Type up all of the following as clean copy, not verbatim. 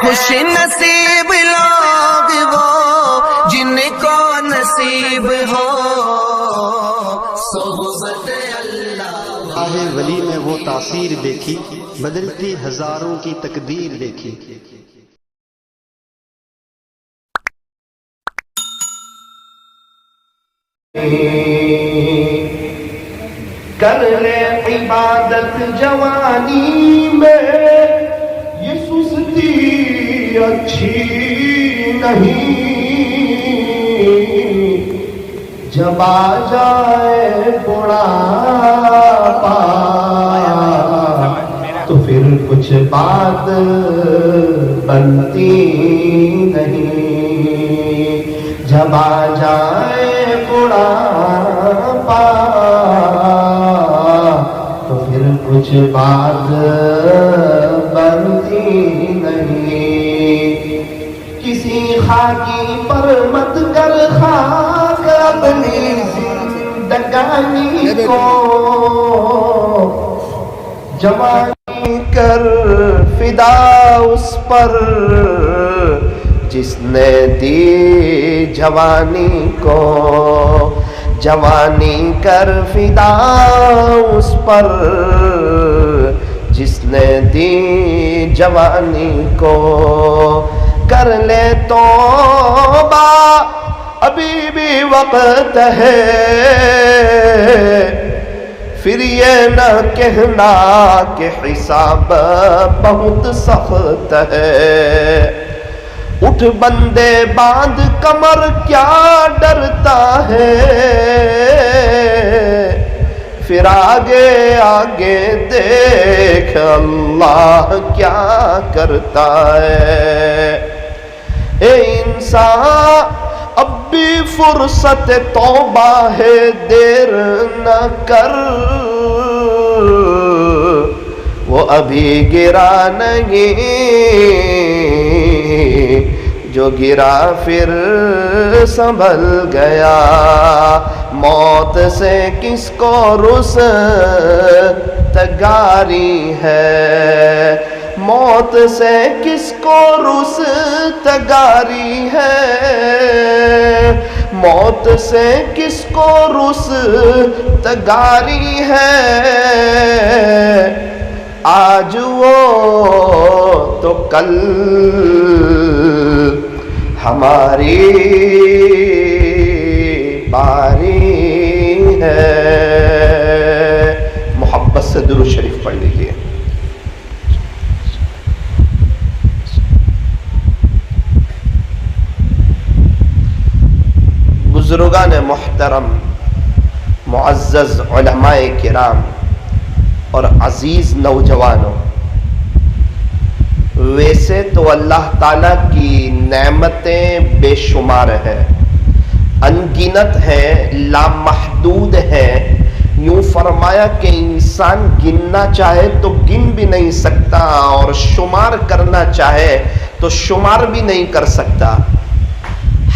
خوش نصیب لوگ وہ جن کو نصیب ہو صحبت اللہ۔ راہ ولی میں وہ تاثیر دیکھی، بدلتی ہزاروں کی تقدیر دیکھی۔ کر لے عبادت جوانی میں، یہ سستی اچھی نہیں، جب آ جائے بڑھاپا تو پھر کچھ بات بنتی نہیں، جب آ جائے بڑھاپا تو پھر کچھ بات بنتی نہیں۔ کسی خاکی پر مت کر خاک اپنی زندگانی کو، جوانی کر فدا اس پر جس نے دی جوانی کو، جوانی کر فدا اس پر جس نے دی جوانی کو، کر لے توبہ ابھی بھی وقت ہے، پھر یہ نہ کہنا کہ حساب بہت سخت ہے۔ اٹھ بندے باندھ کمر کیا ڈرتا ہے، پھر آگے آگے دیکھ اللہ کیا کرتا ہے۔ اے انسان اب بھی فرصت توبہ ہے، دیر نہ کر، وہ ابھی گرا نہیں، جو گرا پھر سنبھل گیا۔ موت سے کس کو رستگاری ہے، موت سے کس کو رستگاری ہے، موت سے کس کو رستگاری ہے۔ آج وہ تو کل ہماری باری ہے۔ محبت سے درود شریف پڑھ لیجیے۔ بزرگان محترم، معزز علماء کرام اور عزیز نوجوانوں، ویسے تو اللہ تعالیٰ کی نعمتیں بے شمار ہیں، انگنت ہیں، لامحدود ہیں۔ یوں فرمایا کہ انسان گننا چاہے تو گن بھی نہیں سکتا، اور شمار کرنا چاہے تو شمار بھی نہیں کر سکتا۔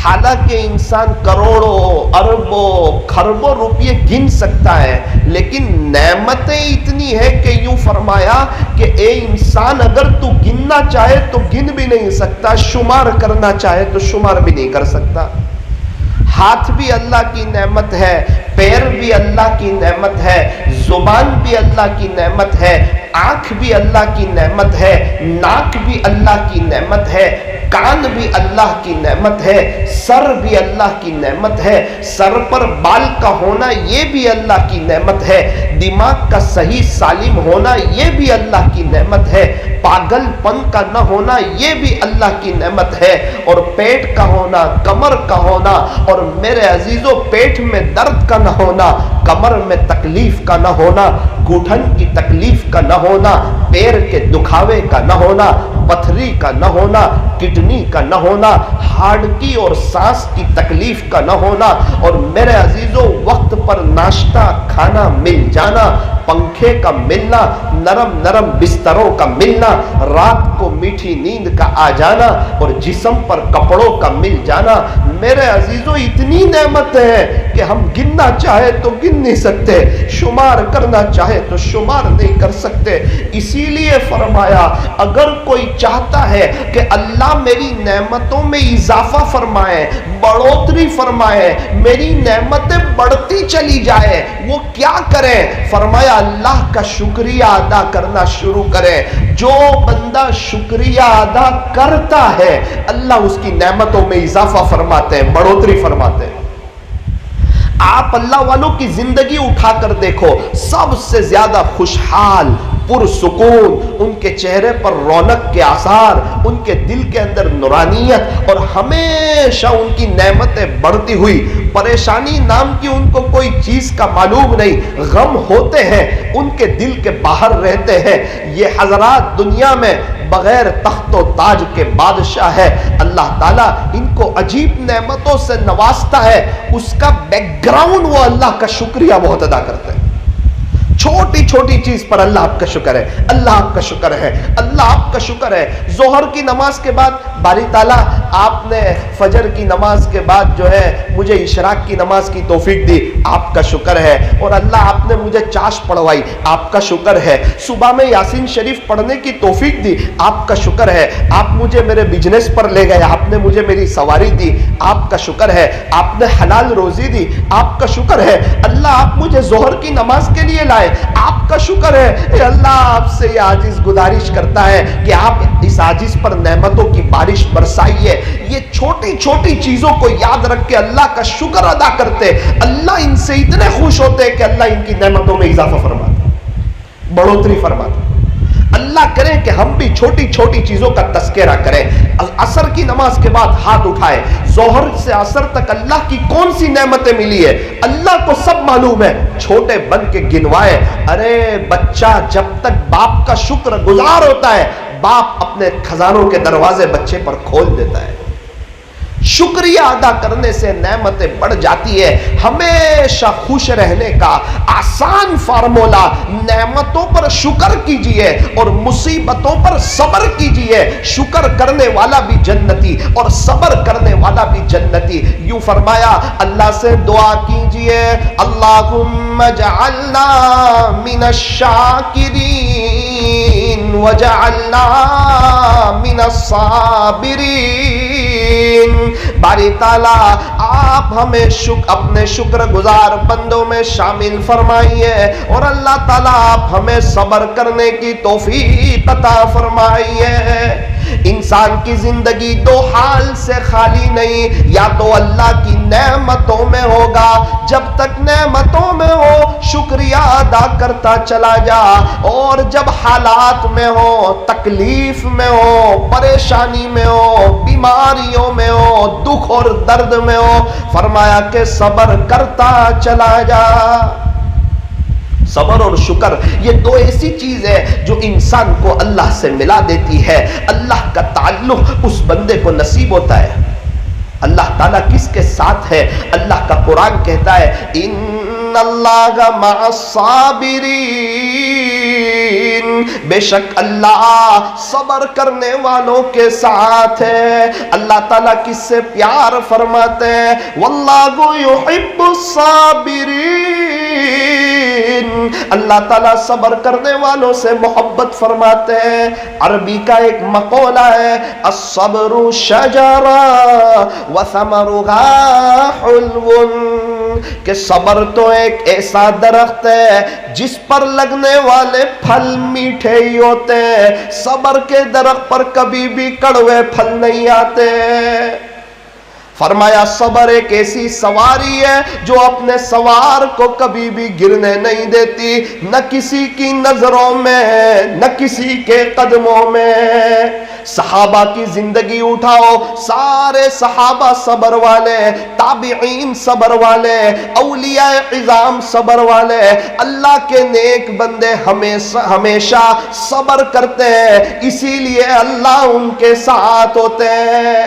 حالانکہ انسان کروڑوں اربوں کھربوں روپے گن سکتا ہے، لیکن نعمتیں اتنی ہے کہ یوں فرمایا کہ اے انسان اگر تو گننا چاہے تو گن بھی نہیں سکتا، شمار کرنا چاہے تو شمار بھی نہیں کر سکتا۔ ہاتھ بھی اللہ کی نعمت ہے، پیر بھی اللہ کی نعمت ہے، زبان بھی اللہ کی نعمت ہے، آنکھ بھی اللہ کی نعمت ہے، ناک بھی اللہ کی نعمت ہے، کان بھی اللہ کی نعمت ہے، سر بھی اللہ کی نعمت ہے، سر پر بال کا ہونا یہ بھی اللہ کی نعمت ہے، دماغ کا صحیح سالم ہونا یہ بھی اللہ کی نعمت ہے، پاگل پن کا نہ ہونا یہ بھی اللہ کی نعمت ہے، اور پیٹ کا ہونا، کمر کا ہونا، اور میرے عزیزوں پیٹ میں درد کا نہ ہونا، کمر میں تکلیف کا نہ ہونا، گھٹن کی تکلیف کا نہ ہونا، پیر کے دکھاوے کا نہ ہونا، پتھری کا نہ ہونا، کڈنی کا نہ ہونا، ہارٹ کی اور سانس کی تکلیف کا نہ ہونا، اور میرے عزیزوں وقت پر ناشتہ کھانا مل جانا، پنکھے کا ملنا، نرم نرم بستروں کا ملنا، رات کو میٹھی نیند کا آ جانا، اور جسم پر کپڑوں کا مل جانا۔ میرے عزیزوں اتنی نعمت ہے کہ ہم گننا چاہے تو گن نہیں سکتے، شمار کرنا چاہے تو شمار نہیں کر سکتے۔ اسی لیے فرمایا اگر کوئی چاہتا ہے کہ اللہ میری نعمتوں میں اضافہ فرمائے، بڑھوتری فرمائے، میری نعمتیں بڑھتی چلی جائے، وہ کیا کریں؟ فرمایا اللہ کا شکریہ ادا کرنا شروع کریں۔ جو بندہ شکریہ ادا کرتا ہے اللہ اس کی نعمتوں میں اضافہ فرماتے ہیں، بڑھوتری فرماتے ہیں۔ آپ اللہ والوں کی زندگی اٹھا کر دیکھو، سب سے زیادہ خوشحال، پرسکون، ان کے چہرے پر رونق کے آثار، ان کے دل کے اندر نورانیت، اور ہمیشہ ان کی نعمتیں بڑھتی ہوئی، پریشانی نام کی ان کو کوئی چیز کا معلوم نہیں، غم ہوتے ہیں ان کے دل کے باہر رہتے ہیں۔ یہ حضرات دنیا میں بغیر تخت و تاج کے بادشاہ ہے، اللہ تعالیٰ ان کو عجیب نعمتوں سے نوازتا ہے، اس کا بیک گراؤنڈ وہ اللہ کا شکریہ بہت ادا کرتے ہیں۔ چھوٹی چھوٹی چیز پر اللہ آپ کا شکر ہے، اللہ آپ کا شکر ہے، اللہ آپ کا شکر ہے۔ ظہر کی نماز کے بعد باری تعالیٰ آپ نے فجر کی نماز کے بعد جو ہے مجھے اشراق کی نماز کی توفیق دی، آپ کا شکر ہے۔ اور اللہ آپ نے مجھے چاش پڑھوائی، آپ کا شکر ہے۔ صبح میں یاسین شریف پڑھنے کی توفیق دی، آپ کا شکر ہے۔ آپ مجھے میرے بزنس پر لے گئے، آپ نے مجھے میری سواری دی، آپ کا شکر ہے۔ آپ نے حلال روزی دی، آپ کا شکر ہے۔ اللہ آپ مجھے ظہر کی نماز کے لیے لائے، آپ کا شکر ہے۔ اے اللہ آپ سے یہ عاجز گزارش کرتا ہے کہ آپ اس عاجز پر نعمتوں کی بارش برسائیے۔ یہ چھوٹی چھوٹی چیزوں کو یاد رکھ کے اللہ کا شکر ادا کرتے، اللہ ان سے اتنے خوش ہوتے کہ اللہ ان کی نعمتوں میں اضافہ فرماتا، بڑھوتری فرماتا۔ اللہ کرے کہ ہم بھی چھوٹی چھوٹی چیزوں کا تذکرہ کریں۔ عصر کی نماز کے بعد ہاتھ اٹھائے، ظہر سے عصر تک اللہ کی کون سی نعمتیں ملی ہے اللہ کو سب معلوم ہے، چھوٹے بن کے گنوائے۔ ارے بچہ جب تک باپ کا شکر گزار ہوتا ہے، باپ اپنے خزانوں کے دروازے بچے پر کھول دیتا ہے۔ شکریہ ادا کرنے سے نعمتیں بڑھ جاتی ہے۔ ہمیشہ خوش رہنے کا آسان فارمولا، نعمتوں پر شکر کیجئے اور مصیبتوں پر صبر کیجئے۔ شکر کرنے والا بھی جنتی اور صبر کرنے والا بھی جنتی۔ یوں فرمایا، اللہ سے دعا کیجئے، اللہم اجعلنا من الشاکرین وجعلنا من الصابرین۔ باری تعالیٰ آپ ہمیں اپنے شکر گزار بندوں میں شامل فرمائیے، اور اللہ تعالیٰ آپ ہمیں صبر کرنے کی توفیق عطا فرمائیے۔ انسان کی زندگی دو حال سے خالی نہیں، یا تو اللہ کی نعمتوں میں ہوگا، جب تک نعمتوں میں ہو شکریہ ادا کرتا چلا جا، اور جب حالات میں ہو، تکلیف میں ہو، پریشانی میں ہو، بیماریوں میں ہو، دکھ اور درد میں ہو، فرمایا کہ صبر کرتا چلا جا۔ صبر اور شکر یہ دو ایسی چیز ہے جو انسان کو اللہ سے ملا دیتی ہے، اللہ کا تعلق اس بندے کو نصیب ہوتا ہے۔ اللہ تعالیٰ کس کے ساتھ ہے؟ اللہ کا قرآن کہتا ہے، ان اللہ مع الصابرین، بے شک اللہ صبر کرنے والوں کے ساتھ ہے۔ اللہ تعالیٰ کس سے پیار فرماتے ہیں؟ واللہ یحب الصابرین، اللہ تعالیٰ صبر کرنے والوں سے محبت فرماتے ہیں۔ عربی کا ایک مقولہ ہے، الصبر شجرہ وثمرها حلو، کہ صبر تو ایک ایسا درخت ہے جس پر لگنے والے پھل میٹھے ہی ہوتے ہیں، صبر کے درخت پر کبھی بھی کڑوے پھل نہیں آتے۔ فرمایا صبر ایک ایسی سواری ہے جو اپنے سوار کو کبھی بھی گرنے نہیں دیتی، نہ کسی کی نظروں میں نہ کسی کے قدموں میں۔ صحابہ کی زندگی اٹھاؤ، سارے صحابہ صبر والے، تابعین صبر والے، اولیاء عظام صبر والے، اللہ کے نیک بندے ہمیشہ صبر کرتے ہیں، اسی لیے اللہ ان کے ساتھ ہوتے ہیں۔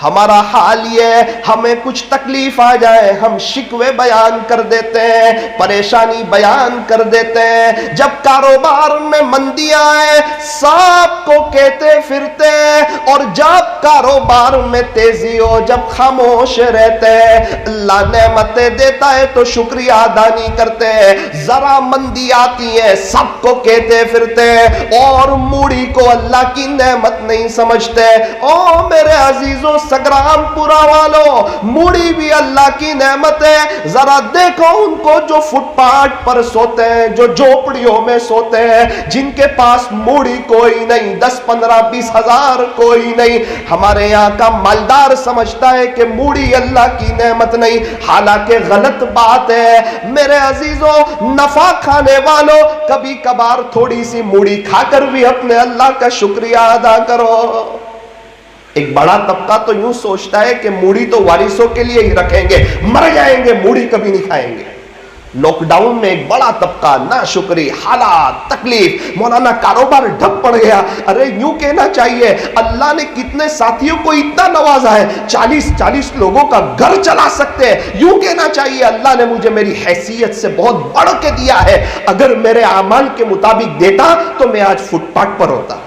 ہمارا حال یہ ہے، ہمیں کچھ تکلیف آ جائے ہم شکوے بیان کر دیتے ہیں، پریشانی بیان کر دیتے ہیں، جب کاروبار میں مندی آئے سب کو کہتے پھرتے ہیں، اور جب کاروبار میں تیزی ہو جب خاموش رہتے ہیں۔ اللہ نعمتیں دیتا ہے تو شکریہ ادا نہیں کرتے ہیں، ذرا مندی آتی ہے سب کو کہتے پھرتے ہیں، اور موڑی کو اللہ کی نعمت نہیں سمجھتے۔ او میرے عزیزوں، سگرام پورا والوں، موڑی بھی اللہ کی نعمت ہے۔ ذرا دیکھو ان کو جو فٹ پاتھ پر سوتے ہیں، جو جھوپڑیوں میں سوتے ہیں، جن کے پاس موڑی کوئی نہیں، 10 15 20 ہزار کوئی نہیں۔ ہمارے یہاں کا مالدار سمجھتا ہے کہ موڑی اللہ کی نعمت نہیں، حالانکہ غلط بات ہے۔ میرے عزیزوں، نفع کھانے والوں، کبھی کبھار تھوڑی سی موڑی کھا کر بھی اپنے اللہ کا شکریہ ادا کرو۔ ایک بڑا طبقہ تو یوں سوچتا ہے کہ موڑی تو وارثوں کے لیے ہی رکھیں گے، مر جائیں گے موڑی کبھی نہیں کھائیں گے۔ لاک ڈاؤن میں ایک بڑا طبقہ ناشکری، حالات، تکلیف، مولانا کاروبار ڈھپ پڑ گیا۔ ارے یوں کہنا چاہیے اللہ نے کتنے ساتھیوں کو اتنا نوازا ہے، 40 لوگوں کا گھر چلا سکتے ہیں۔ یوں کہنا چاہیے اللہ نے مجھے میری حیثیت سے بہت بڑھ کے دیا ہے، اگر میرے اعمال کے مطابق دیتا تو میں آج فٹ پاتھ پر ہوتا۔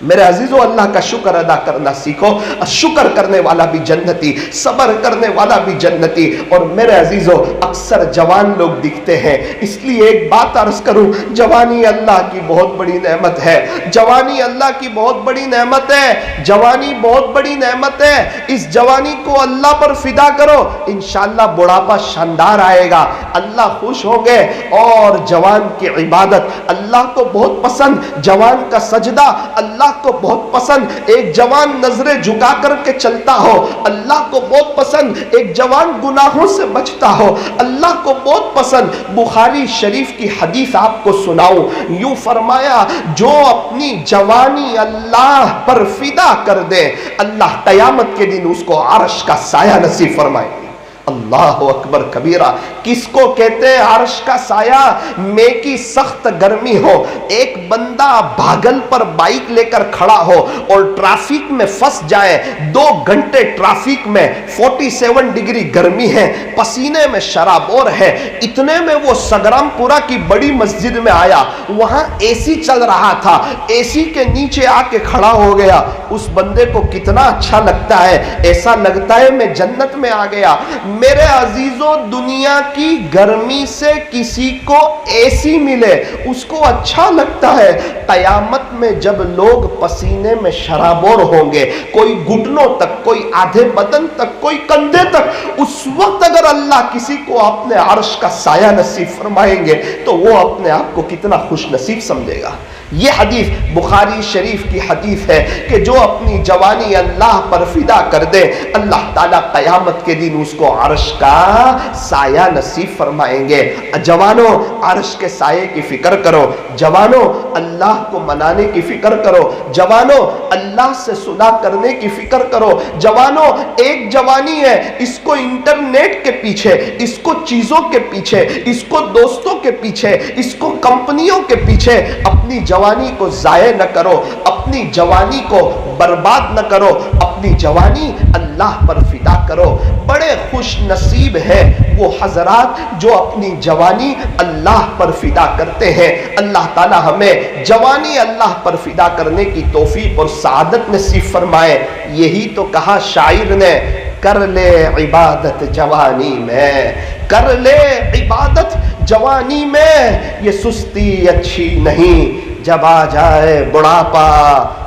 میرے عزیزوں، اللہ کا شکر ادا کرنا سیکھو۔ شکر کرنے والا بھی جنتی، صبر کرنے والا بھی جنتی۔ اور میرے عزیزوں، اکثر جوان لوگ دکھتے ہیں، اس لیے ایک بات عرض کروں، جوانی اللہ کی بہت بڑی نعمت ہے، جوانی اللہ کی بہت بڑی نعمت ہے، جوانی بہت بڑی نعمت ہے۔ اس جوانی کو اللہ پر فدا کرو، انشاءاللہ بڑھاپا شاندار آئے گا، اللہ خوش ہوں گے۔ اور جوان کی عبادت اللہ کو بہت پسند، جوان کا سجدہ اللہ کو بہت پسند۔ ایک جوان نظریں جھکا کر کے چلتا ہو اللہ کو بہت پسند، ایک جوان گناہوں سے بچتا ہو اللہ کو بہت پسند۔ بخاری شریف کی حدیث آپ کو سناؤں، یوں فرمایا، جو اپنی جوانی اللہ پر فدا کر دے اللہ قیامت کے دن اس کو عرش کا سایہ نصیب فرمائے۔ اللہ اکبر کبیرہ۔ کس کو کہتے ہیں عرش کا سایہ؟ میں کی سخت گرمی ہو، ایک بندہ بھاگل پر بائک لے کر کھڑا ہو اور ٹریفک میں پھنس جائے، 2 گھنٹے ٹریفک میں، 47 ڈگری گرمی ہے، پسینے میں شرابور ہے، اتنے میں وہ سگرام پورا کی بڑی مسجد میں آیا، وہاں اے سی چل رہا تھا، اے سی کے نیچے آ کے کھڑا ہو گیا۔ اس بندے کو کتنا اچھا لگتا ہے، ایسا لگتا ہے میں جنت میں آ گیا۔ میرے عزیزوں، دنیا کی گرمی سے کسی کو اے سی ملے اس کو اچھا لگتا ہے، قیامت میں جب لوگ پسینے میں شرابور ہوں گے، کوئی گھٹنوں تک، کوئی آدھے بدن تک، کوئی کندھے تک، اس وقت اگر اللہ کسی کو اپنے عرش کا سایہ نصیب فرمائیں گے تو وہ اپنے آپ کو کتنا خوش نصیب سمجھے گا۔ یہ حدیث بخاری شریف کی حدیث ہے کہ جو اپنی جوانی اللہ پر فدا کر دے اللہ تعالیٰ قیامت کے دن اس کو عرش کا سایہ نصیب فرمائیں گے۔ جوانوں، عرش کے سائے کی فکر کرو، جوانوں اللہ کو منانے کی فکر کرو، جوانوں اللہ سے صلح کرنے کی فکر کرو۔ جوانوں، ایک جوانی ہے، اس کو انٹرنیٹ کے پیچھے، اس کو چیزوں کے پیچھے، اس کو دوستوں کے پیچھے، اس کو کمپنیوں کے پیچھے اپنی جوانی کو ضائع نہ کرو، اپنی جوانی کو برباد نہ کرو، اپنی جوانی اللہ پر فدا کرو۔ بڑے خوش نصیب ہیں وہ حضرات جو اپنی جوانی اللہ پر فدا کرتے ہیں۔ اللہ تعالی ہمیں جوانی اللہ پر فدا کرنے کی توفیق اور سعادت نصیب فرمائے۔ یہی تو کہا شاعر نے، کر لے عبادت جوانی میں، کر لے عبادت جوانی میں، یہ سستی اچھی نہیں، جب آ جائے بڑھاپا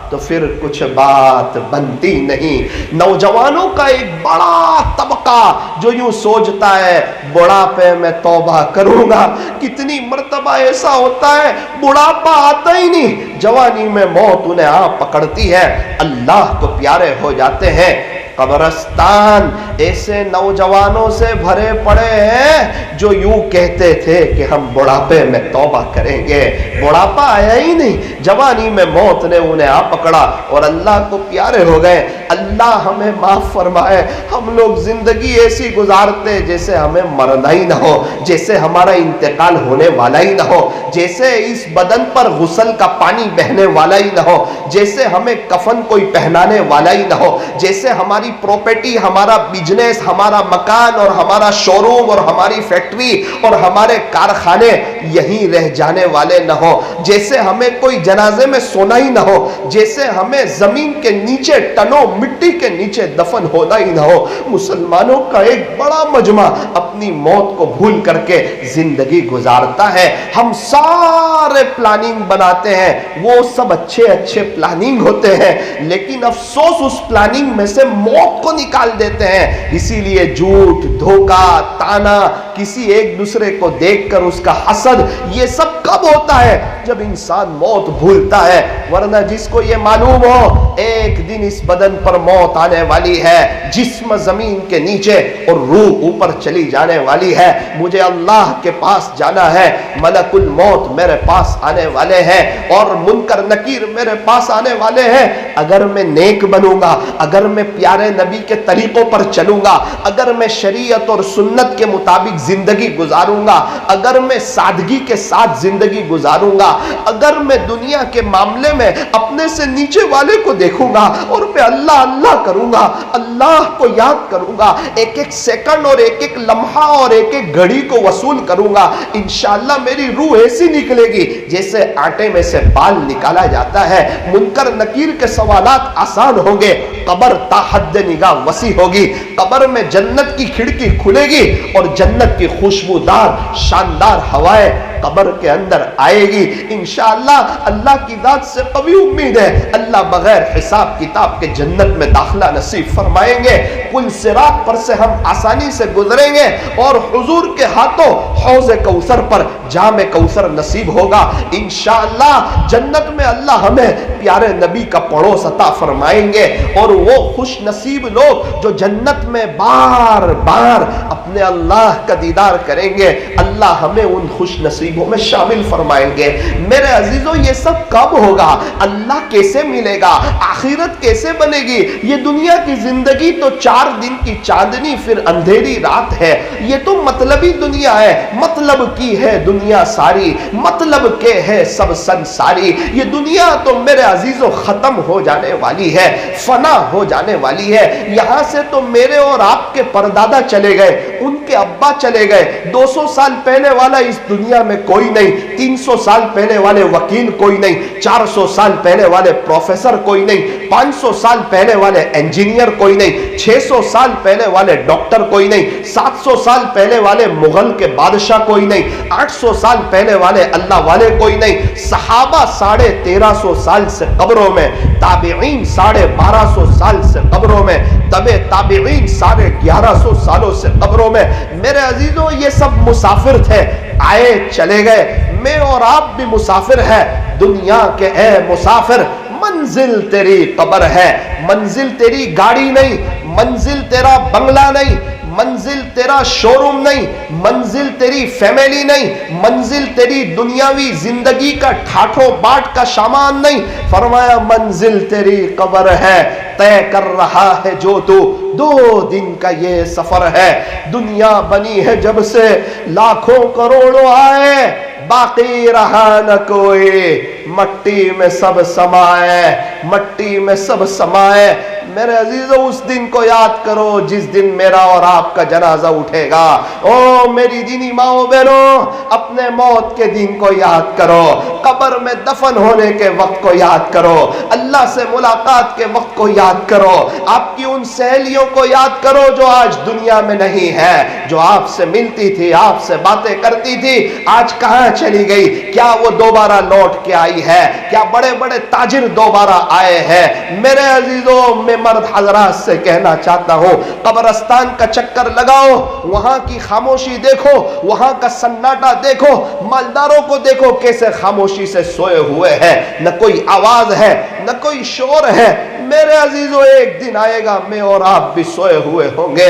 تو پھر کچھ بات بنتی نہیں۔ نوجوانوں کا ایک بڑا طبقہ جو یوں سوچتا ہے بڑھاپے میں توبہ کروں گا، کتنی مرتبہ ایسا ہوتا ہے بڑھاپا آتا ہی نہیں، جوانی میں موت انہیں آ پکڑتی ہے، اللہ کو پیارے ہو جاتے ہیں۔ قبرستان ایسے نوجوانوں سے بھرے پڑے ہیں جو یوں کہتے تھے کہ ہم بڑھاپے میں توبہ کریں گے، بڑھاپا آیا ہی نہیں، جوانی میں موت نے انہیں آ پکڑا اور اللہ کو پیارے ہو گئے۔ اللہ ہمیں معاف فرمائے، ہم لوگ زندگی ایسی گزارتے جیسے ہمیں مرنا ہی نہ ہو، جیسے ہمارا انتقال ہونے والا ہی نہ ہو، جیسے اس بدن پر غسل کا پانی بہنے والا ہی نہ ہو، جیسے ہمیں کفن کوئی پہنانے والا ہی نہ ہو، جیسے ہماری ہماری پراپرٹی، ہمارا بزنس، ہمارا مکان اور ہمارا شو روم اور ہماری فیکٹری اور ہمارے کارخانے یہیں رہ جانے والے نہ ہو، جیسے ہمیں کوئی جنازے میں سونا ہی نہ ہو، جیسے ہمیں زمین کے نیچے ٹنوں مٹی کے نیچے دفن ہونا ہی نہ ہو۔ مسلمانوں کا ایک بڑا مجمع اپنی موت کو بھول کر کے زندگی گزارتا ہے۔ ہم سارے پلاننگ بناتے ہیں، وہ سب اچھے اچھے پلاننگ ہوتے ہیں، لیکن افسوس اس پلاننگ میں سے موت کو نکال دیتے ہیں۔ اسی لیے جھوٹ، دھوکہ، تانا، کسی ایک دوسرے کو دیکھ کر اس کا حسد، یہ سب کب ہوتا ہے؟ جب انسان موت بھولتا ہے۔ ورنہ جس کو یہ معلوم ہو ایک دن اس بدن پر موت آنے والی ہے، جسم زمین کے نیچے اور روح اوپر چلی جانے والی ہے، مجھے اللہ کے پاس جانا ہے، ملک الموت میرے پاس آنے والے ہیں اور منکر نکیر میرے پاس آنے والے ہیں۔ اگر میں نیک بنوں گا، اگر میں پیارے نبی کے طریقوں پر چلوں گا، اگر میں شریعت اور سنت کے مطابق زندگی گزاروں گا، اگر میں سادگی کے ساتھ زندگی گزاروں گا، اگر میں دنیا کے معاملے میں اپنے سے نیچے والے کو دیکھوں گا اور میں اللہ اللہ کروں گا، اللہ کو یاد کروں گا، ایک ایک سیکنڈ اور ایک ایک لمحہ اور ایک ایک گھڑی کو وصول کروں گا، انشاءاللہ میری روح ایسی نکلے گی جیسے آٹے میں سے بال نکالا جاتا ہے۔ منکر نکیر کے سوالات آسان ہوں گے، قبر تا حد نگاہ وسیع ہوگی، قبر میں جنت کی کھڑکی کھلے گی اور جنت کی خوشبودار شاندار ہوائیں قبر کے اندر آئے گی۔ انشاءاللہ اللہ کی ذات سے قوی امید ہے، اللہ بغیر حساب کتاب کے جنت میں داخلہ نصیب فرمائیں گے۔ پل صراط پر سے ہم آسانی سے گزریں گے اور حضور کے ہاتھوں حوض کوثر پر جام کوثر نصیب ہوگا۔ انشاءاللہ جنت میں اللہ ہمیں پیارے نبی کا پڑوس عطا فرمائیں گے، اور وہ خوش نصیب لوگ جو جنت میں بار بار اپنے اللہ کا دیدار کریں گے، اللہ ہمیں ان خوش نصیبوں میں شامل فرمائیں گے۔ میرے عزیزوں، یہ سب کب ہوگا؟ اللہ کیسے ملے گا؟ آخرت کیسے بنے گی؟ یہ دنیا کی زندگی تو 4 دن کی چاندنی پھر اندھیری رات ہے، یہ تو مطلبی دنیا ہے، مطلب کی ہے دنیا ساری، مطلب کے ہے سب سنساری۔ یہ دنیا تو میرے عزیزوں ختم ہو جانے والی ہے، فنا ہو جانے والی ہے۔ یہاں سے تو میرے اور آپ کے پردادا چلے گئے، ان کے ابا چلے گئے، 200 سال پہلے والا اس دنیا میں کوئی نہیں، 300 سال پہلے والے وکیل کوئی نہیں، 400 سال پہلے والے پروفیسر کوئی نہیں، 500 سال پہلے والے انجینئر کوئی نہیں، 600 سال پہلے والے ڈاکٹر کوئی نہیں، 700 سال پہلے والے مغل کے بادشاہ کوئی نہیں، 800 سال پہلے والے اللہ والے کوئی نہیں۔ صحابہ 1350 سال سے قبروں میں، تابعین 1250 سال سے قبروں میں، تابعین 1150 سالوں سے قبروں میں۔ میرے عزیزوں، یہ سب مسافر تھے، آئے چلے گئے، میں اور آپ بھی مسافر ہیں۔ دنیا کے اے مسافر، منزل تیری قبر ہے، منزل تیری گاڑی نہیں، منزل تیرا بنگلہ نہیں، منزل تیرا شو روم نہیں، منزل تیری فیملی نہیں، منزل تیری دنیاوی زندگی کا ٹھاٹھو باٹ کا سامان نہیں۔ فرمایا منزل تیری قبر ہے، طے کر رہا ہے جو تو 2 دن کا یہ سفر ہے۔ دنیا بنی ہے جب سے لاکھوں کروڑوں آئے، باقی رہا نہ کوئی، مٹی میں سب سمائے، مٹی میں سب سمائے۔ میرے عزیزوں، اس دن کو یاد کرو جس دن میرا اور آپ کا جنازہ اٹھے گا۔ او میری دینی ماؤں بہنوں، اپنے موت کے دن کو یاد کرو، قبر میں دفن ہونے کے وقت کو یاد کرو، اللہ سے ملاقات کے وقت کو یاد کرو، آپ کی ان سہیلیوں کو یاد کرو جو آج دنیا میں نہیں ہے، جو آپ سے ملتی تھی، آپ سے باتیں کرتی تھی، آج کہاں چلی گئی؟ کیا وہ دوبارہ لوٹ کے آئی ہے؟ کیا بڑے بڑے تاجر دوبارہ آئے ہیں؟ میرے عزیزوں، میں مرد حضرات سے کہنا چاہتا ہوں، قبرستان کا چکر لگاؤ، وہاں کی خاموشی دیکھو، وہاں کا سناٹا دیکھو، مالداروں کو دیکھو کیسے خاموشی سے سوئے ہوئے ہیں، نہ کوئی آواز ہے، نہ کوئی شور ہے۔ میرے عزیزوں، ایک دن آئے گا میں اور آپ بھی سوئے ہوئے ہوں گے۔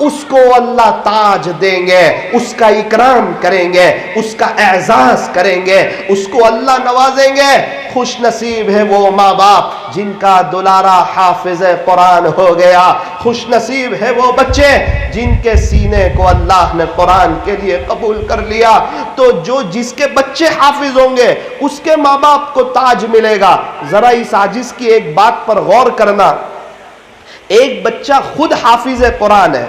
اس کو اللہ تاج دیں گے، اس کا اکرام کریں گے، اس کا اعزاز کریں گے، اس کو اللہ نوازیں گے۔ خوش نصیب ہے وہ ماں باپ جن کا دلارا حافظ قرآن ہو گیا، خوش نصیب ہے وہ بچے جن کے سینے کو اللہ نے قرآن کے لیے قبول کر لیا۔ تو جس کے بچے حافظ ہوں گے اس کے ماں باپ کو تاج ملے گا۔ ذرا اس عاجز کی ایک بات پر غور کرنا، ایک بچہ خود حافظ قرآن ہے،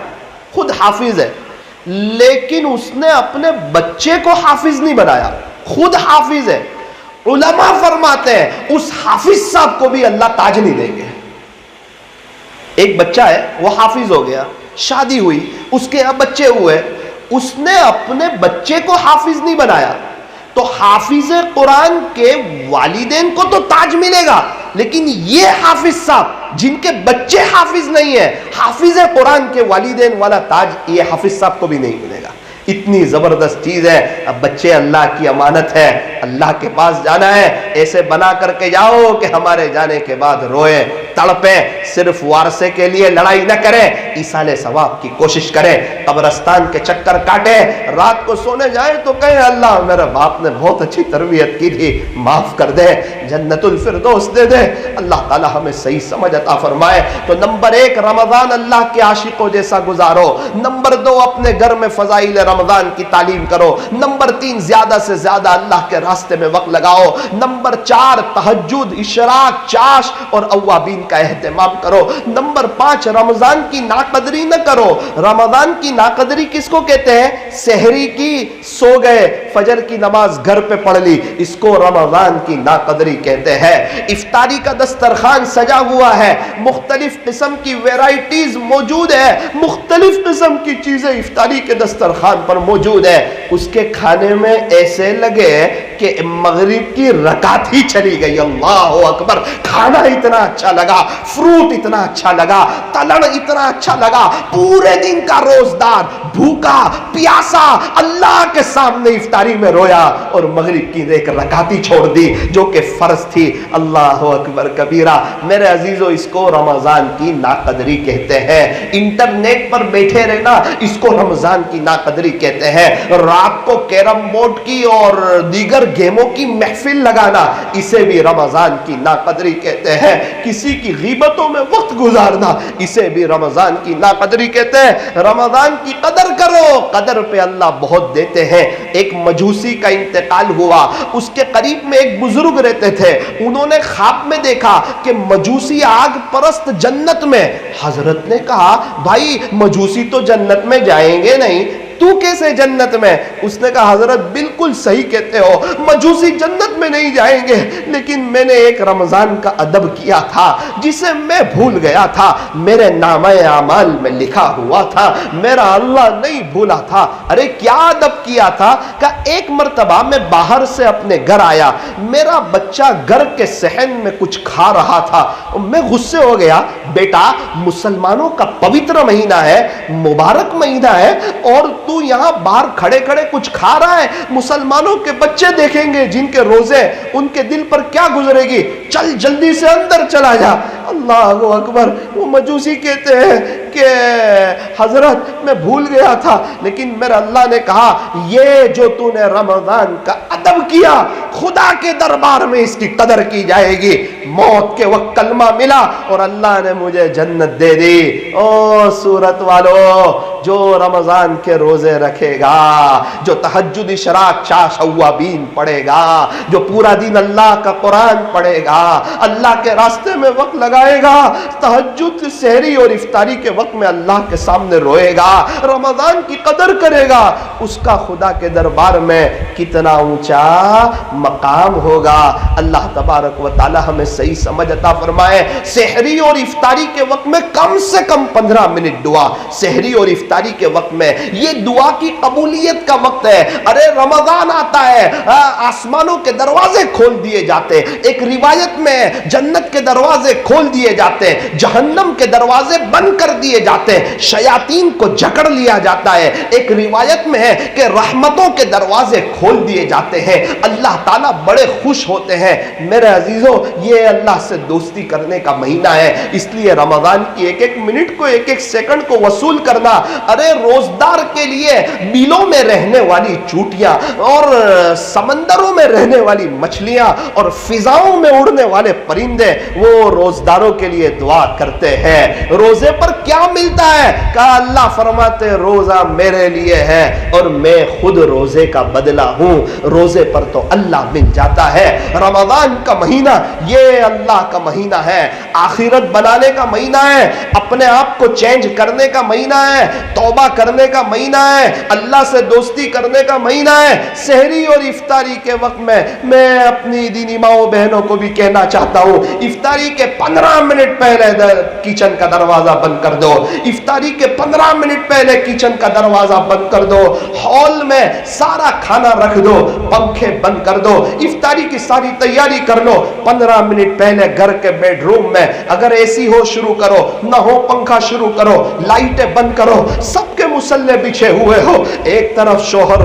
خود حافظ ہے، لیکن اس نے اپنے بچے کو حافظ نہیں بنایا، خود حافظ ہے۔ علماء فرماتے ہیں اس حافظ صاحب کو بھی اللہ تاج نہیں دیں گے۔ ایک بچہ ہے وہ حافظ ہو گیا، شادی ہوئی، اس کے یہاں بچے ہوئے، اس نے اپنے بچے کو حافظ نہیں بنایا، تو حافظ قرآن کے والدین کو تو تاج ملے گا، لیکن یہ حافظ صاحب جن کے بچے حافظ نہیں ہیں، حافظ قرآن کے والدین والا تاج یہ حافظ صاحب کو بھی نہیں ملے گا۔ اتنی زبردست چیز ہے۔ اب بچے اللہ کی امانت ہے، اللہ کے پاس جانا ہے، ایسے بنا کر کے جاؤ کہ ہمارے جانے کے بعد روئیں تڑپیں، صرف وارثے کے لیے لڑائی نہ کریں، ایصال ثواب کی کوشش کریں، قبرستان کے چکر کاٹیں، رات کو سونے جائیں تو کہیں اللہ میرے باپ نے بہت اچھی تربیت کی تھی، معاف کر دے، جنت الفردوس دے دے۔ اللہ تعالی ہمیں صحیح سمجھ عطا فرمائے۔ تو نمبر 1 رمضان اللہ کے عاشقوں جیسا گزارو، نمبر 2 اپنے گھر میں فضائل رمضان کی تعلیم کرو، نمبر 3 زیادہ سے زیادہ اللہ کے راستے میں وقت لگاؤ، نمبر 4 تہجد، اشراق، چاش اور اوابین کا اہتمام کرو، نمبر 5 رمضان کی ناقدری نہ کرو۔ رمضان کی ناقدری کس کو کہتے ہیں؟ سحری کی سو گئے، فجر کی نماز گھر پہ پڑھ لی، اس کو رمضان کی ناقدری کہتے ہیں۔ افطاری کا دسترخوان سجا ہوا ہے، مختلف قسم کی ویرائٹیز موجود ہے، مختلف قسم کی چیزیں افطاری کے دسترخوان پر موجود ہے، اس کے کھانے میں ایسے لگے کہ مغرب کی رکعت ہی چلی گئی۔ اللہ اکبر، کھانا اتنا اچھا لگا، فروٹ اتنا اچھا لگا، تلن اتنا اچھا لگا، پورے دن کا روزدار بھوکا پیاسا اللہ کے سامنے افطاری میں رویا اور مغرب کی ایک رکعت ہی چھوڑ دی جو کہ فرض تھی۔ اللہ اکبر کبیرہ۔ میرے عزیزو، اس کو رمضان کی ناقدری کہتے ہیں۔ انٹرنیٹ پر بیٹھے رہنا، اس کو رمضان کی ناقدری کہتے ہیں۔ رات کو کیرم بورڈ کی اور دیگر گیموں کی محفل لگانا، اسے بھی رمضان کی ناقدری کہتے ہیں۔ کسی کی غیبتوں میں وقت گزارنا، اسے بھی رمضان کی ناقدری کہتے ہیں۔ رمضان کی قدر کرو، قدر پہ اللہ بہت دیتے ہیں۔ ایک مجوسی کا انتقال ہوا، اس کے قریب میں ایک بزرگ رہتے تھے، انہوں نے خواب میں دیکھا کہ مجوسی آگ پرست جنت میں۔ حضرت نے کہا بھائی مجوسی تو جنت میں جائیں گے نہیں، تو کیسے جنت میں؟ اس نے کہا حضرت بالکل صحیح کہتے ہو، مجوسی جنت میں نہیں جائیں گے، لیکن میں نے ایک رمضان کا ادب کیا تھا جسے میں بھول گیا تھا، میرے نامہ اعمال میں لکھا ہوا تھا، میرا اللہ نہیں بھولا تھا۔ ارے کیا ادب کیا تھا؟ کہ ایک مرتبہ میں باہر سے اپنے گھر آیا، میرا بچہ گھر کے صحن میں کچھ کھا رہا تھا، میں غصے ہو گیا، بیٹا مسلمانوں کا پوتر مہینہ ہے، مبارک مہینہ ہے، اور تو یہاں باہر کھڑے کھڑے کچھ کھا رہا ہے، مسلمانوں کے بچے دیکھیں گے جن کے روزے، ان کے دل پر کیا گزرے گی، چل جلدی سے اندر چلا جا۔ اللہ اکبر۔ وہ مجوسی کہتے ہیں کہ حضرت میں بھول گیا تھا، لیکن میرا اللہ نے کہا یہ جو تو نے رمضان کا ادب کیا، خدا کے دربار میں اس کی قدر کی جائے گی۔ موت کے وقت کلمہ ملا اور اللہ نے مجھے جنت دے دی۔ او سورت والو، جو رمضان کے روزے رکھے گا، جو تہجد اشراق چاش اوابین پڑھے گا، جو پورا دن اللہ کا قرآن پڑھے گا، اللہ کے راستے میں وقت لگائے گا، تہجد سحری اور افطاری کے وقت میں اللہ کے سامنے روئے گا، رمضان کی قدر کرے گا، اس کا خدا کے دربار میں کتنا اونچا مقام ہوگا۔ اللہ تبارک و تعالی ہمیں صحیح سمجھ عطا فرمائے۔ سحری اور افطاری کے وقت میں کم سے کم 15 منٹ دعا، سحری اور افطاری کے وقت میں، یہ دعا کی قبولیت کا وقت ہے۔ ارے رمضان آتا ہے، آسمانوں کے دروازے کھول دیے جاتے، ایک روایت میں جنت کے دروازے کھول دیے جاتے، جہنم کے دروازے بند کر دیے جاتے، شیاطین کو جکڑ لیا جاتا ہے، ایک روایت میں ہے کہ رحمتوں کے دروازے کھول دیے جاتے ہیں، اللہ تعالیٰ بڑے خوش ہوتے ہیں۔ میرے عزیزوں، یہ اللہ سے دوستی کرنے کا مہینہ ہے، اس لیے رمضان کی ایک ایک منٹ کو، ایک ایک سیکنڈ کو وصول کرنا ارے روزدار کے لیے بیلوں میں رہنے والی چوٹیاں اور سمندروں میں رہنے والی مچھلیاں اور فضاؤں میں اڑنے والے پرندے وہ روزداروں کے لیے دعا کرتے ہیں۔ روزے پر کیا ملتا ہے؟ کہا اللہ فرماتے روزہ میرے لیے ہے اور میں خود روزے کا بدلہ ہوں۔ روزے پر تو اللہ مل جاتا ہے۔ رمضان کا مہینہ یہ اللہ کا مہینہ ہے، آخرت بنانے کا مہینہ ہے، اپنے آپ کو چینج کرنے کا مہینہ ہے، توبہ کرنے کا مہینہ ہے، اللہ سے دوستی کرنے کا مہینہ ہے۔ سحری اور افطاری کے وقت میں اپنی دینی ماؤں بہنوں کو بھی کہنا چاہتا ہوں، افطاری کے 15 منٹ پہلے کچن کا دروازہ بند کر دو، افطاری کے 15 منٹ پہلے کچن کا دروازہ بند کر دو، ہال میں سارا کھانا رکھ دو، پنکھے بند کر دو، افطاری کی ساری تیاری کر لو، 15 منٹ پہلے گھر کے بیڈ روم میں اگر اے سی ہو شروع کرو، نہ ہو پنکھا شروع کرو، لائٹیں بند کرو، سب کے مسلے بچھے ہوئے ہو، ایک طرف شوہر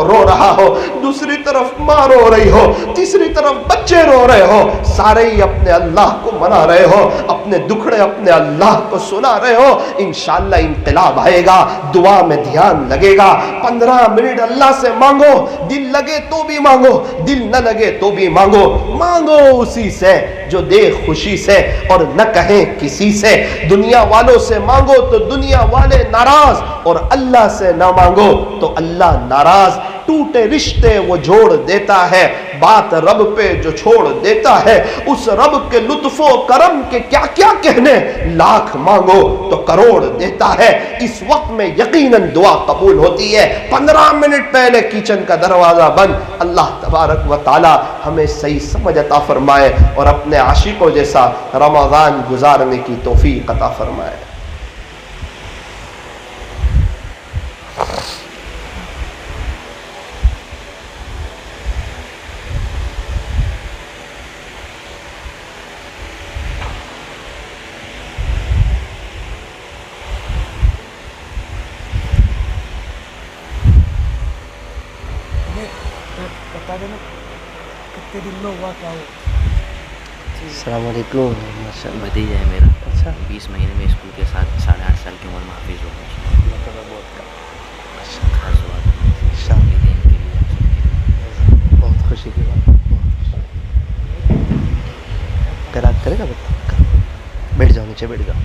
رو رہا ہو، دوسری طرف ماں رو رہی ہو، تیسری طرف بچے رو رہے ہو، سارے ہی اپنے اللہ کو منا رہے ہو، اپنے دکھڑے اپنے اللہ کو سنا رہے ہو، انشاءاللہ انقلاب آئے گا، دعا میں دھیان لگے گا۔ 15 منٹ اللہ سے مانگو، دل لگے تو بھی مانگو، دل نہ لگے تو بھی مانگو، مانگو اسی سے جو دے خوشی سے اور نہ کہیں کسی سے۔ دنیا والوں سے مانگو تو دنیا والے ناراض، اور اللہ سے نہ مانگو تو اللہ ناراض۔ ٹوٹے رشتے وہ جوڑ دیتا ہے، بات رب پہ جو چھوڑ دیتا ہے، اس رب کے لطف و کرم کے کیا کیا کہنے، لاکھ مانگو تو کروڑ دیتا ہے۔ اس وقت میں یقیناً دعا قبول ہوتی ہے۔ 15 منٹ پہلے کچن کا دروازہ بند۔ اللہ تبارک و تعالی ہمیں صحیح سمجھ عطا فرمائے اور اپنے عاشقوں جیسا رمضان گزارنے کی توفیق عطا فرمائے۔ السلام علیکم۔ بھتیجا ہے میرا، 20 مہینے میں اسکول کے ساتھ 8.5 سال کی عمر میں حافظ ہو گیا۔ بہت خوشی کی بات، بہت خوشی۔ قرات کرے گا بتا، بیٹھ جاؤ نیچے بیٹھ جاؤ۔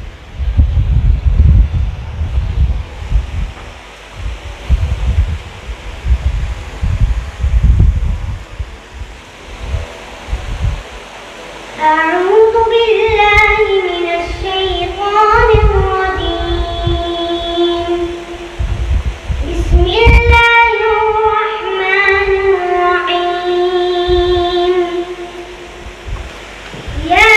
أعوذ بالله من الشيطان الرجيم. بسم الله الرحمن الرحيم. يا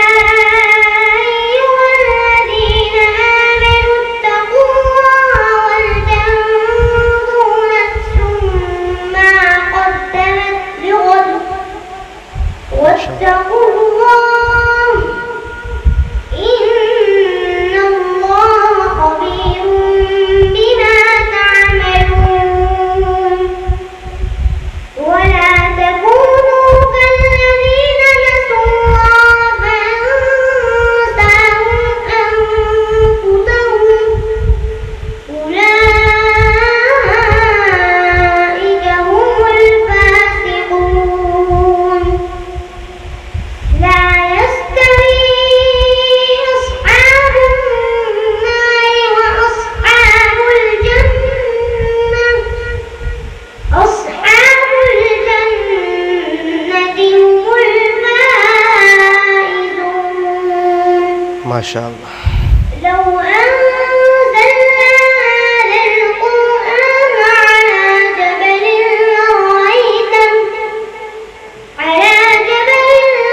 أيها الذين آمنوا اتقوا الله ولتنظر نفس ما قدمت لغد واتقوا الله ماشاءاللہ۔ لو أنزلنا هذا القرآن على جبل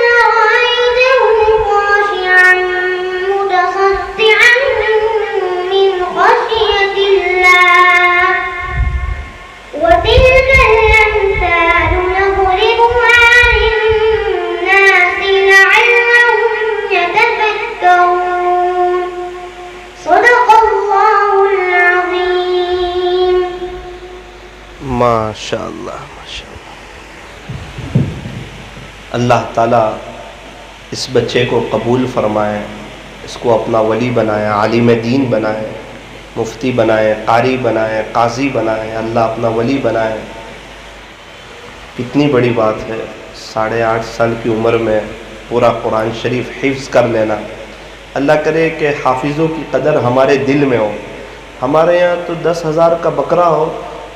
لرأيته خاشعا متصدعا من خشية الله وتلك الأمثال نضربها للناس لعلهم يتفكرون. صدق الله العظيم. ماشاءاللہ ماشاءاللہ۔ اللہ تعالیٰ اس بچے کو قبول فرمائے، اس کو اپنا ولی بنائے، عالم دین بنائے، مفتی بنائیں، قاری بنائیں، قاضی بنائیں، اللہ اپنا ولی بنائیں. کتنی بڑی بات ہے 8.5 سال کی عمر میں پورا قرآن شریف حفظ کر لینا. اللہ کرے کہ حافظوں کی قدر ہمارے دل میں ہو. ہمارے یہاں تو 10,000 کا بکرا ہو،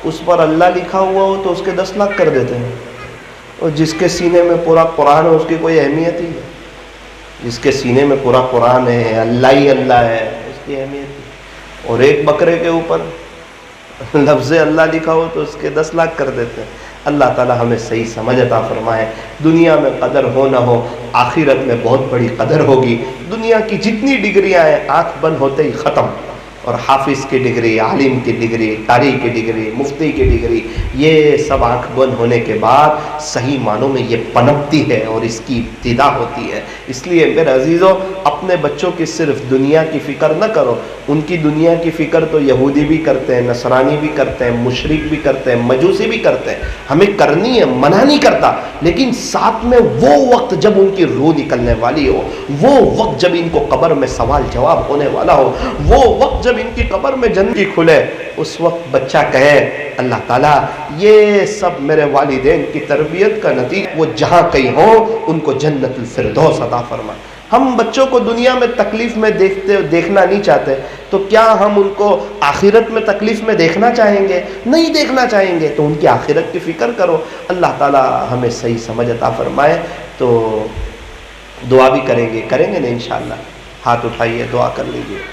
اس پر اللہ لکھا ہوا ہو تو اس کے 10 لاکھ کر دیتے ہیں، اور جس کے سینے میں پورا قرآن ہے اس کی کوئی اہمیت ہی نہیں. جس کے سینے میں پورا قرآن ہے، اللہ ہی اللہ ہے، اس کی اہمیت نہیں. اور ایک بکرے کے اوپر لفظ اللہ لکھا ہو تو اس کے 10 لاکھ کر دیتے ہیں. اللہ تعالی ہمیں صحیح سمجھ عطا فرمائے. دنیا میں قدر ہو نہ ہو، آخرت میں بہت بڑی قدر ہوگی. دنیا کی جتنی ڈگریاں ہیں آنکھ بند ہوتے ہی ختم. اور حافظ کی ڈگری، عالم کی ڈگری، قاری کی ڈگری، مفتی کی ڈگری، یہ سب آنکھ بند ہونے کے بعد صحیح معنوں میں یہ پنپتی ہے اور اس کی ابتدا ہوتی ہے. اس لیے میرے عزیزوں، اپنے بچوں کی صرف دنیا کی فکر نہ کرو. ان کی دنیا کی فکر تو یہودی بھی کرتے ہیں، نصرانی بھی کرتے ہیں، مشرک بھی کرتے ہیں، مجوسی بھی کرتے ہیں. ہمیں کرنی ہے، منع نہیں کرتا، لیکن ساتھ میں وہ وقت جب ان کی روح نکلنے والی ہو، وہ وقت جب ان کو قبر میں سوال جواب ہونے والا ہو، وہ وقت جب ان کی قبر میں جنت کھلے، اس وقت بچہ کہے اللہ تعالیٰ یہ سب میرے والدین کی تربیت کا نتیجہ، وہ جہاں کہیں ہوں ان کو جنت الفردوس عطا فرما. ہم بچوں کو دنیا میں تکلیف میں دیکھنا نہیں چاہتے، تو کیا ہم ان کو آخرت میں تکلیف میں دیکھنا چاہیں گے؟ نہیں دیکھنا چاہیں گے. تو ان کی آخرت کی فکر کرو. اللہ تعالیٰ ہمیں صحیح سمجھ عطا فرمائے. تو دعا بھی کریں گے نا انشاءاللہ. ہاتھ اٹھائیے، دعا کر لیجیے.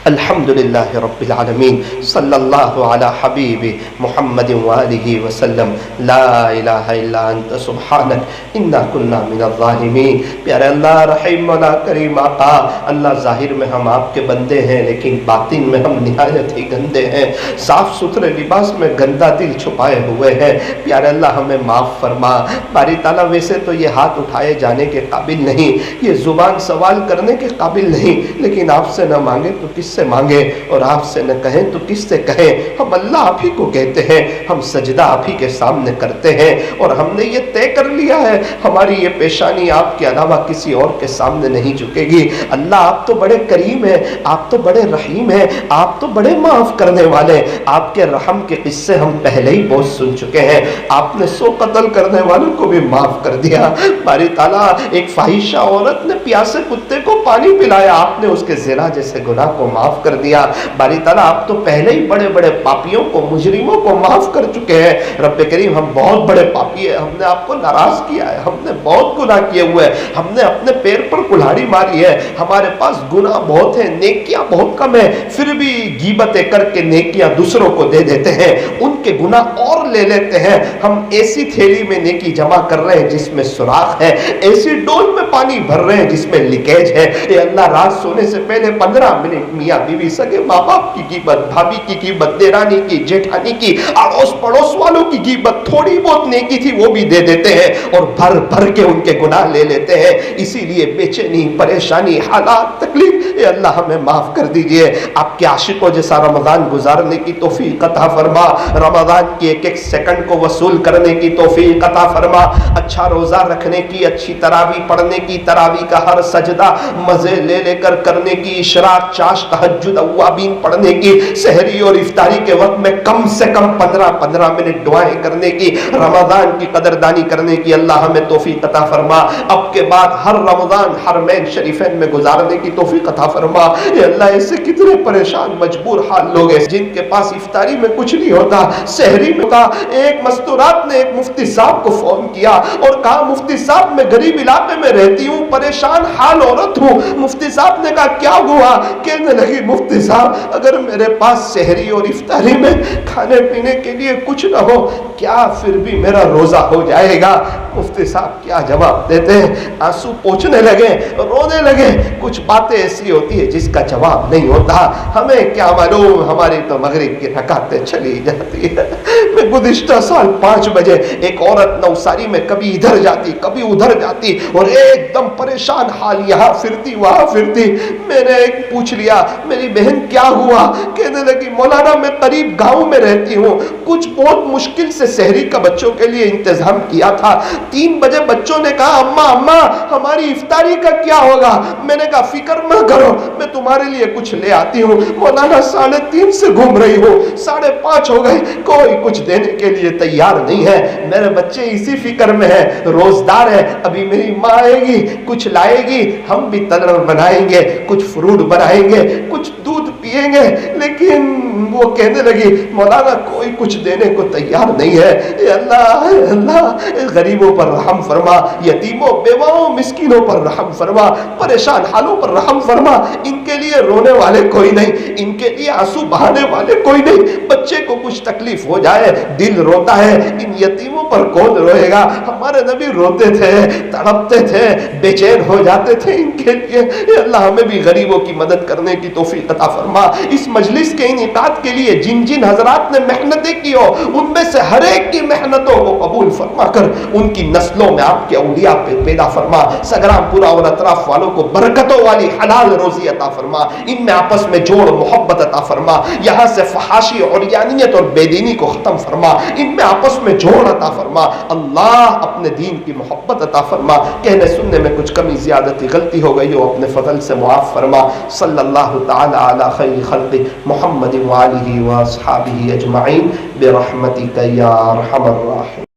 الحمدللہ رب العالمین، صلی اللہ علی حبیب محمد وآلہ وسلم. لا الہ الا انت سبحانک انا کنا من الظالمین. پیارے اللہ، رحیم مولا کریم آقا، اللہ ظاہر میں ہم آپ کے بندے ہیں لیکن باطن میں ہم نہایت ہی گندے ہیں. صاف ستھرے لباس میں گندا دل چھپائے ہوئے ہیں. پیارے اللہ ہمیں معاف فرما. باری تعالیٰ ویسے تو یہ ہاتھ اٹھائے جانے کے قابل نہیں، یہ زبان سوال کرنے کے قابل نہیں، لیکن آپ سے نہ مانگے تو کس سے مانگے، اور آپ سے نہ کہیں تو کس سے کہیں. ہم اللہ آپ ہی کو کہتے ہیں، ہم سجدہ آپ ہی کے سامنے کرتے ہیں، اور ہم نے یہ طے کر لیا ہے ہماری یہ پیشانی آپ کے علاوہ کسی اور کے سامنے نہیں جھکے گی. اللہ آپ تو بڑے کریم ہیں، آپ تو بڑے رحیم ہیں، آپ تو بڑے معاف کرنے والے. آپ کے رحم کے قصے ہم پہلے ہی بہت سن چکے ہیں. آپ نے 100 قتل کرنے والوں کو بھی معاف کر دیا. باری تعالیٰ ایک فاحشہ عورت نے پیاسے کتے کو پانی پلایا، آپ نے اس کے زنا جیسے گناہ کو معاف کر دیا. باری تعالیٰ آپ تو پہلے ہی بڑے بڑے پاپیوں کو، مجرموں کو معاف کر چکے ہیں. رب کریم ہم بہت بڑے پاپی ہیں، ہم نے آپ کو ناراض کیا ہے، ہم نے بہت گناہ کیے ہوئے ہیں، ہم نے اپنے پیر پر کلہاڑی ماری ہے. ہمارے پاس گناہ بہت ہیں، نیکیاں بہت کم ہیں، پھر بھی غیبتیں کر کے نیکیاں دوسروں کو دے دیتے ہیں، ان کے گناہ اور لے لیتے ہیں. ہم ایسی تھیلی میں نیکی جمع کر رہے ہیں جس میں سوراخ ہے، ایسی ڈول میں پانی بھر رہے ہیں جس میں لیکیج ہے. اے اللہ، رات سونے سے پہلے 15 منٹ میاں بیوی، سگے ماں باپ کی غیبت، بھابھی کی غیبت، دیرانی کی، جیٹھانی کی، اڑوس پڑوس والوں کی غیبت، تھوڑی بہت نیکی تھی وہ بھی دے دیتے ہیں، اور بھر بھر کے ان کے گناہ لے لیتے ہیں. اسی لیے بے چینی، پریشانی، حالات، تکلیف، اے اللہ ہمیں معاف کر دیجئے. آپ کے عاشقوں جیسا رمضان گزارنے کی توفیق عطا فرما. رمضان کی ایک ایک سیکنڈ کو وصول کرنے کی توفیق عطا فرما. اچھا روزہ رکھنے کی، اچھی تراویح پڑھنے کی، تراویح کا ہر سجدہ مزے لے لے کر کرنے کی، اشراق، چاش، تہجد، اوابین پڑھنے کی، سحری اور افطاری کے وقت میں کم سے کم 15 منٹ دعائیں کرنے کی، رمضان کی قدردانی کرنے کی. اللہ ہمیں توفیق عطا فرما. اب کے بعد ہر رمضان حرمین شریفین میں گزارنے کی توفیق عطا فرما. اے اللہ، ایسے کتنے پریشان مجبور حال لوگ ہیں جن کے پاس افطاری میں کچھ نہیں ہوتا، سحری میں ہوتا. ایک مستورات نے ایک مفتی صاحب کو فون کیا اور کہا مفتی صاحب میں غریب علاقے میں رہتی ہوں، پریشان حال عورت ہوں. مفتی صاحب نے کہا کیا ہوا؟ کہنے لگی مفتی صاحب اگر میرے پاس سحری اور افطاری میں کھانے پینے کے لیے کچھ نہ ہو کیا پھر بھی میرا روزہ ہو جائے گا؟ مفتی صاحب کیا جواب دیتے ہیں؟ آنسو پوچھنے لگے، رونے لگے. کچھ باتیں ایسی ہوتی ہے جس کا جواب نہیں ہوتا. ہمیں کیا معلوم، ہماری تو مغرب کی رکعتیں چلی جاتی ہے. میں گزشتہ سال 5 بجے ایک عورت نوساری میں کبھی ادھر جاتی کبھی ادھر جاتی اور ایک دم پریشان حال، یہاں پھرتی وہاں پھرتی. میں نے ایک پوچھ لیا میری بہن کیا ہوا؟ کہنے لگی مولانا میں قریب گاؤں میں رہتی ہوں، کچھ بہت مشکل سے سحری کا بچوں کے لیے انتظام کیا تھا. 3 بجے بچوں نے کہا اماں ہماری افطاری کا کیا ہوگا؟ میں نے کہا فکر مت کرو، میں تمہارے لیے کچھ لے آتی ہوں. مولانا 3:30 سے گھوم رہی ہو, 5:30 ہو گئے, کوئی کچھ دینے کے لیے تیار نہیں ہے. میرے بچے اسی فکر میں ہے, روزدار ہے, ابھی میری ماں آئے گی, کچھ لائے گی, ہم بھی تلر بنائیں گے, کچھ فروٹ بنائیں گے, کچھ دودھ پیئیں گے. لیکن وہ کہنے لگی مولانا کوئی کچھ دینے کو تیار نہیں ہے. اے اللہ, اے اللہ, غریبوں پر رحم فرما, یتیموں, بیواؤں, مسکینوں پر رحم فرما, پریشان حالوں پر رحم فرما. ان کے لیے رونے والے کوئی نہیں, ان کے لیے آنسو بہانے والے کوئی نہیں. بچے کو کچھ تکلیف ہو جائے دل روتا ہے, ان یتیموں پر کون روئے گا؟ ہمارے نبی روتے تھے, تڑپتے تھے, بے چین ہو جاتے تھے ان کے لیے. اے اللہ ہمیں بھی غریبوں کی مدد کرنے کی توفیق عطا فرما. اس مجلس کے انعقاد کے لیے جن جن حضرات نے محنتیں کی ہو, ان میں سے ہر ایک کی محنتوں کو قبول فرما کر ان کی نسلوں میں آپ کے اولیاء پہ پیدا فرما. سگرام پورا اور اطراف والوں کو برکتوں والی حلال روزی عطا فرما. ان میں آپس میں جوڑ محبت عطا فرما. یہاں سے فحاشی اور عریانیت اور بے دینی کو ختم فرما. ان میں آپس میں جوڑ عطا فرما. اللہ اپنے دین کی محبت عطا فرما. کہنے سننے میں کچھ کمی زیادتی غلطی ہو گئی ہو, اپنے فضل سے معاف فرما. صلی اللہ تعالی علی خیر خلق محمد وآلہ واصحابہ اجمعین برحمتک یا ارحم الراحمین.